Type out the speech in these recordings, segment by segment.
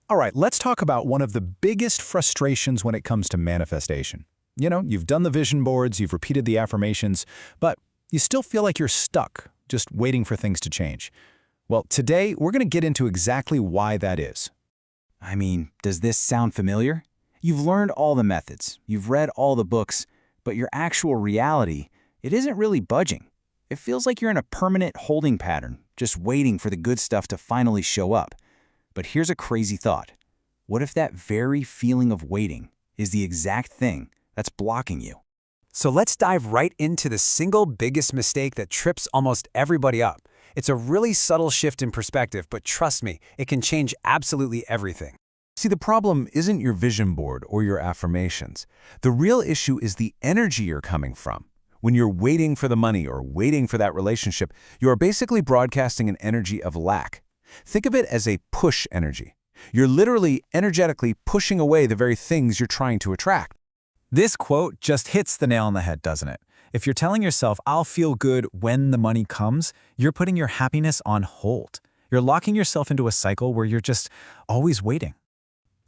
All right, let's talk about one of the biggest frustrations when it comes to manifestation. You've done the vision boards, you've repeated the affirmations, but you still feel like you're stuck, just waiting for things to change. Well, today we're going to get into exactly why that is. I mean, does this sound familiar? You've learned all the methods, you've read all the books, but your actual reality, it isn't really budging. It feels like you're in a permanent holding pattern, just waiting for the good stuff to finally show up. But here's a crazy thought. What if that very feeling of waiting is the exact thing that's blocking you? So let's dive right into the single biggest mistake that trips almost everybody up. It's a really subtle shift in perspective, but trust me, it can change absolutely everything. See, the problem isn't your vision board or your affirmations. The real issue is the energy you're coming from. When you're waiting for the money or waiting for that relationship, you are basically broadcasting an energy of lack. Think of it as a push energy. You're literally energetically pushing away the very things you're trying to attract. This quote just hits the nail on the head, doesn't it? If you're telling yourself, I'll feel good when the money comes, you're putting your happiness on hold. You're locking yourself into a cycle where you're just always waiting.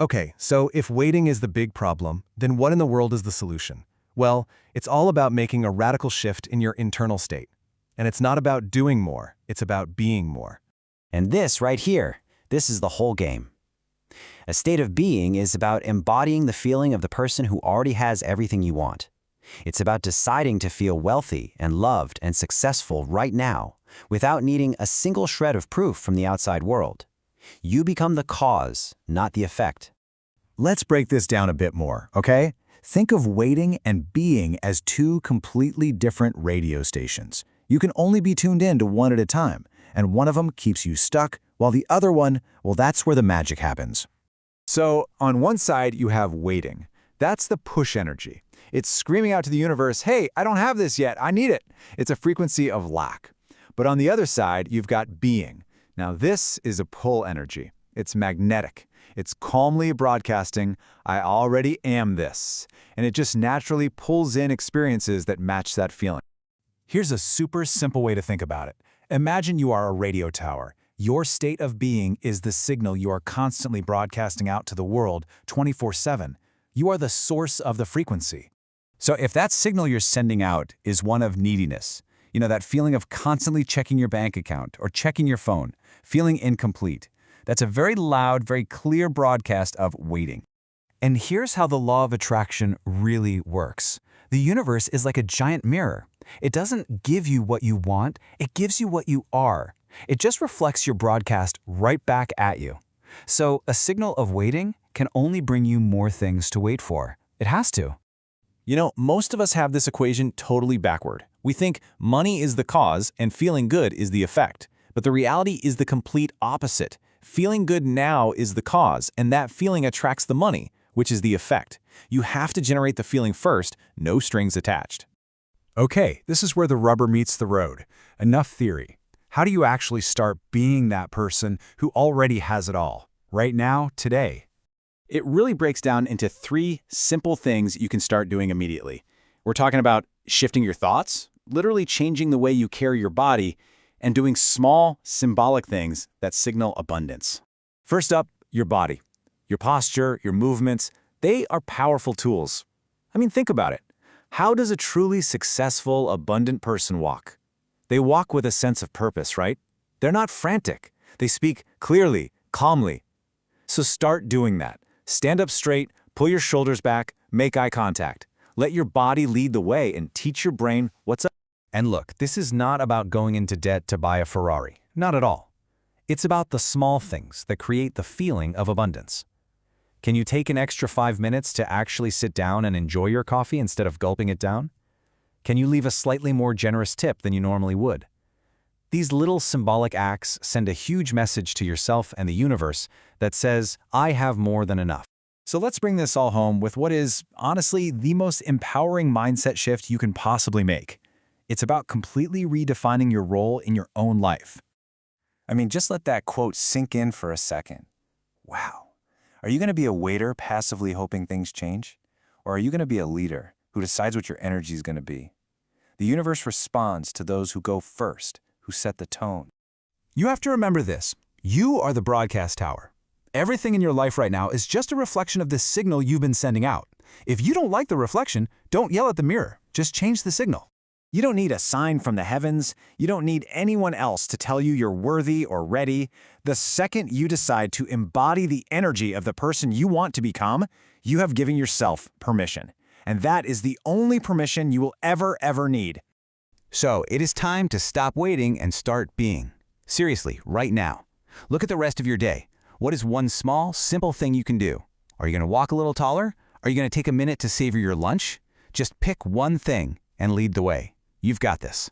Okay, so if waiting is the big problem, then what in the world is the solution? Well, it's all about making a radical shift in your internal state. And it's not about doing more, it's about being more. And this right here, this is the whole game. A state of being is about embodying the feeling of the person who already has everything you want. It's about deciding to feel wealthy and loved and successful right now, without needing a single shred of proof from the outside world. You become the cause, not the effect. Let's break this down a bit more, okay? Think of waiting and being as two completely different radio stations. You can only be tuned in to one at a time, and one of them keeps you stuck, while the other one, well, that's where the magic happens. So, on one side, you have waiting. That's the push energy. It's screaming out to the universe, hey, I don't have this yet, I need it. It's a frequency of lack. But on the other side, you've got being. Now, this is a pull energy. It's magnetic. It's calmly broadcasting, I already am this. And it just naturally pulls in experiences that match that feeling. Here's a super simple way to think about it. Imagine you are a radio tower. Your state of being is the signal you are constantly broadcasting out to the world 24/7. You are the source of the frequency. So if that signal you're sending out is one of neediness, that feeling of constantly checking your bank account or checking your phone, feeling incomplete, that's a very loud, very clear broadcast of waiting. And here's how the law of attraction really works. The universe is like a giant mirror. It doesn't give you what you want, it gives you what you are. It just reflects your broadcast right back at you. So a signal of waiting can only bring you more things to wait for. It has to. Most of us have this equation totally backward. We think money is the cause and feeling good is the effect. But the reality is the complete opposite. Feeling good now is the cause, and that feeling attracts the money, which is the effect. You have to generate the feeling first, no strings attached. Okay, this is where the rubber meets the road. Enough theory. How do you actually start being that person who already has it all? Right now, today. It really breaks down into 3 simple things you can start doing immediately. We're talking about shifting your thoughts, literally changing the way you carry your body, and doing small, symbolic things that signal abundance. First up, your body. Your posture, your movements, they are powerful tools. I mean, think about it. How does a truly successful, abundant person walk? They walk with a sense of purpose, right? They're not frantic. They speak clearly, calmly. So start doing that. Stand up straight, pull your shoulders back, make eye contact. Let your body lead the way and teach your brain what's up. And look, this is not about going into debt to buy a Ferrari. Not at all. It's about the small things that create the feeling of abundance. Can you take an extra 5 minutes to actually sit down and enjoy your coffee instead of gulping it down? Can you leave a slightly more generous tip than you normally would? These little symbolic acts send a huge message to yourself and the universe that says, I have more than enough. So let's bring this all home with what is, honestly, the most empowering mindset shift you can possibly make. It's about completely redefining your role in your own life. I mean, just let that quote sink in for a second. Wow. Are you going to be a waiter passively hoping things change? Or are you going to be a leader who decides what your energy is going to be? The universe responds to those who go first, who set the tone. You have to remember this. You are the broadcast tower. Everything in your life right now is just a reflection of the signal you've been sending out. If you don't like the reflection, don't yell at the mirror. Just change the signal. You don't need a sign from the heavens. You don't need anyone else to tell you you're worthy or ready. The second you decide to embody the energy of the person you want to become, you have given yourself permission. And that is the only permission you will ever need. So, it is time to stop waiting and start being. Seriously, right now. Look at the rest of your day. What is one small, simple thing you can do? Are you going to walk a little taller? Are you going to take a minute to savor your lunch? Just pick one thing and lead the way. You've got this.